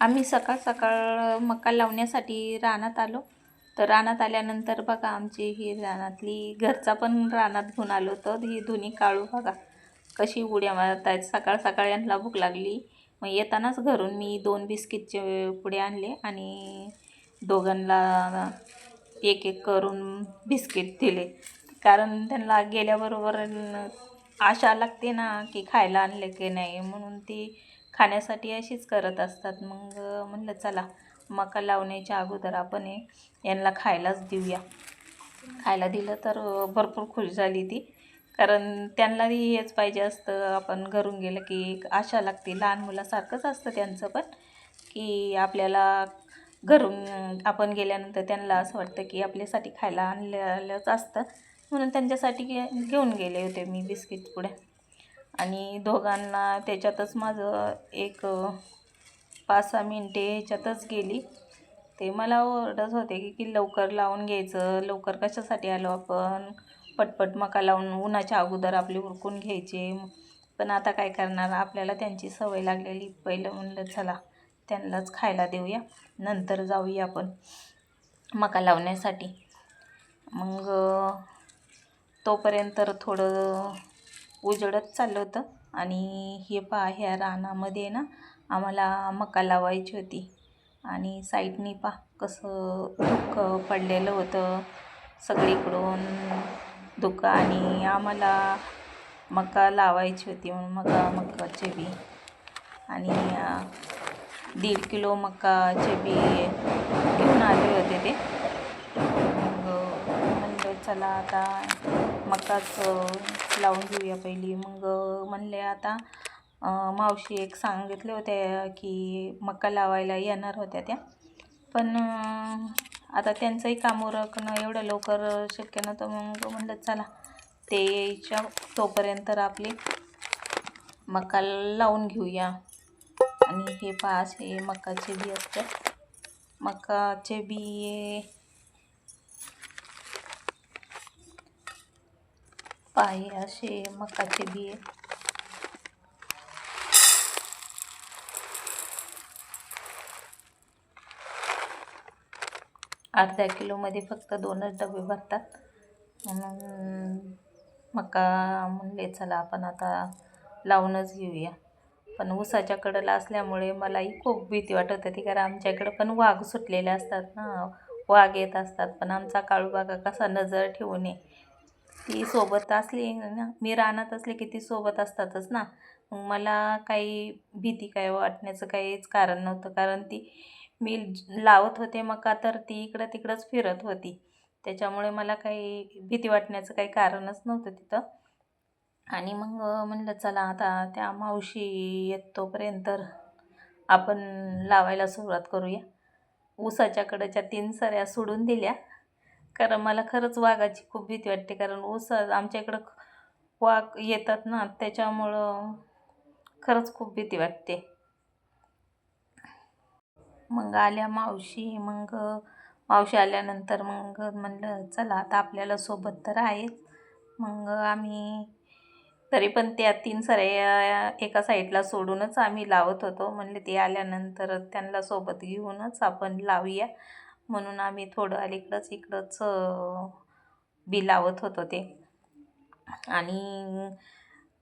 आम्ही सकाळ सकाळ मका लावण्यासाठी रानात आलो. तर रानात आल्यानंतर बघा आमची ही रानातली घरचा पण रानात घेऊन आलो. तर ही दोन्ही काळू बघा कशी उड्या मारत आहेत. सकाळ सकाळ यांना भूक लागली. मग येतानाच घरून मी 2 बिस्किटचे पुडे आणले आणि दोघांना एक एक करून बिस्किट दिले. कारण त्यांना गेल्याबरोबर आशा लागते ना की खायला आणले की नाही, म्हणून ती खाण्यासाठी अशीच करत असतात. मग म्हणलं चला मका लावण्याच्या अगोदर आपण यांना खायलाच देऊया. खायला दिलं तर भरपूर खुश झाली ती, कारण त्यांनाही हेच पाहिजे असतं. आपण घरून गेलं की एक आशा लागते. लहान मुलासारखंच असतं त्यांचं पण, की आपल्याला घरून आपण गेल्यानंतर त्यांना असं वाटतं की आपल्यासाठी खायला आणलेलंच असतं. म्हणून त्यांच्यासाठी घेऊन गेले होते मी बिस्किट पुड्या. आणि दोघांना त्याच्यातच माझं एक 5-6 मिनटे ह्याच्यातच गेली. ते मला ओरडत होते की लवकर लावून घ्यायचं, लवकर कशासाठी आलो आपण, पटपट मका लावून उन्हाच्या अगोदर आपले उरकून घ्यायचे. पण आता काय करणार, आपल्याला त्यांची सवय लागलेली. पहिलं म्हणलं चला त्यांनाच खायला देऊया, नंतर जाऊया आपण मका लावण्यासाठी. मग तोपर्यंत थोडं उजेडत चाललं होतं. आणि हे पहा, ह्या रानामध्ये ना आम्हाला मका लावायची होती. आणि साईडनी पहा कसं धुकं पडलेलं होतं, सगळीकडून धुकं. आणि आम्हाला मका लावायची होती म्हणून मकाचे बी आणि 1.5 किलो मकाचे बी घेऊन आले होते ते. मग म्हणलं चला आता मकाच लावून घेऊया पहिली. मग म्हणले आता मावशी एक सांगितले होते की मका लावायला येणार होत्या त्या, पण आता त्यांचंही काम उरकणं एवढं लवकर शक्य नव्हतं. मग म्हणलं चला ते यायच्या तोपर्यंत आपले मका लावून घेऊया. आणि हे पहा असे मकाचे बी असतात. मकाचे बी पाहे असे मकाचे बी अर्ध्या किलोमध्ये फक्त 2च डबे भरतात. म्हणून मका म्हणले चला आपण आता लावूनच घेऊया. पण ऊसाच्या कडेला असल्यामुळे मलाही खूप भीती वाटत होती, कारण आमच्या इकडं पण वाघ सुटलेले असतात ना, वाघ येत असतात. पण आमचा काळू बागा कसा नजर ठेवून ती सोबत असली ना, मी रानात असले की ती सोबत असतातच ना. मग मला काही भीती काय वाटण्याचं काहीच कारण नव्हतं, कारण ती मी लावत होते मका तर ती इकडं तिकडंच फिरत होती. त्याच्यामुळे मला काही भीती वाटण्याचं काही कारणच नव्हतं तिथं. आणि मग म्हणलं चला आता त्या मावशी येत तोपर्यंत आपण लावायला सुरुवात करूया. ऊसाच्या कडेच्या 3 सऱ्या सोडून दिल्या, कारण मला खरंच वाघाची खूप भीती वाटते. कारण आमच्या इकडं वाघ येतात ना, त्याच्यामुळं खरंच खूप भीती वाटते. मग आल्या मावशी. मग मावशी आल्यानंतर मग म्हणलं चला आता आपल्याला सोबत तर आहेच. मग आम्ही तरी पण त्या 3 सऱ्या एका साईडला सोडूनच आम्ही लावत होतो. म्हणले ते आल्यानंतर त्यांना सोबत घेऊनच आपण लावूया, म्हणून आम्ही थोडं अलीकडंच इकडंच बी लावत होतो ते. आणि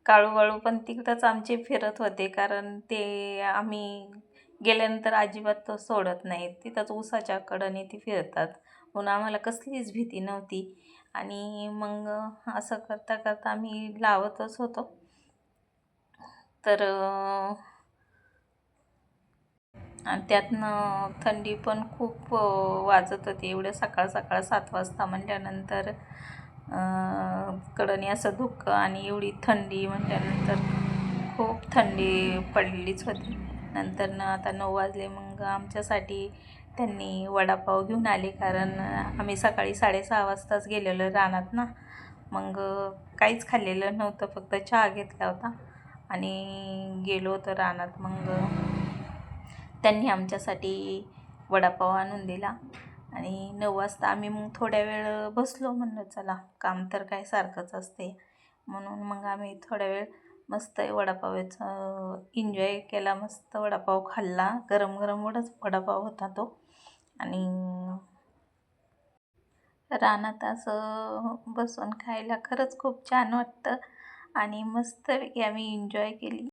काळूबाळू पण तिकडंच आमचे फिरत होते, कारण ते आम्ही गेल्यानंतर अजिबात तो सोडत नाहीत. तिथंच ऊसाच्या कडेने ती फिरतात, म्हणून आम्हाला कसलीच भीती नव्हती. आणि मग असं करता करता आम्ही लावतच होतो. तर आणि त्यातनं थंडी पण खूप वाजत होती. एवढं सकाळ सकाळ 7 वाजता म्हटल्यानंतर कडनी असं धुकं आणि एवढी थंडी म्हटल्यानंतर खूप थंडी पडलीच होती. नंतर आता 9 वाजले. मग आमच्यासाठी त्यांनी वडापाव घेऊन आले, कारण आम्ही सकाळी 6:30 वाजताच गेलेलो रानात ना. मग काहीच खाल्लेलं नव्हतं, फक्त चहा घेतला होता आणि गेलो होतो रानात. मग त्यांनी आमच्यासाठी वडापाव आणून दिला. आणि 9 वाजता आम्ही मग थोड्या वेळ बसलो. म्हणलं चला काम तर काय सारखंच असते, म्हणून मग आम्ही थोड्या वेळ मस्त वडापावाचा एन्जॉय केला. मस्त वडापाव खाल्ला, गरम गरम वडापाव होता तो. आणि रानात असं बसून खायला खरंच खूप छान वाटतं आणि मस्तपैकी आम्ही एन्जॉय केली.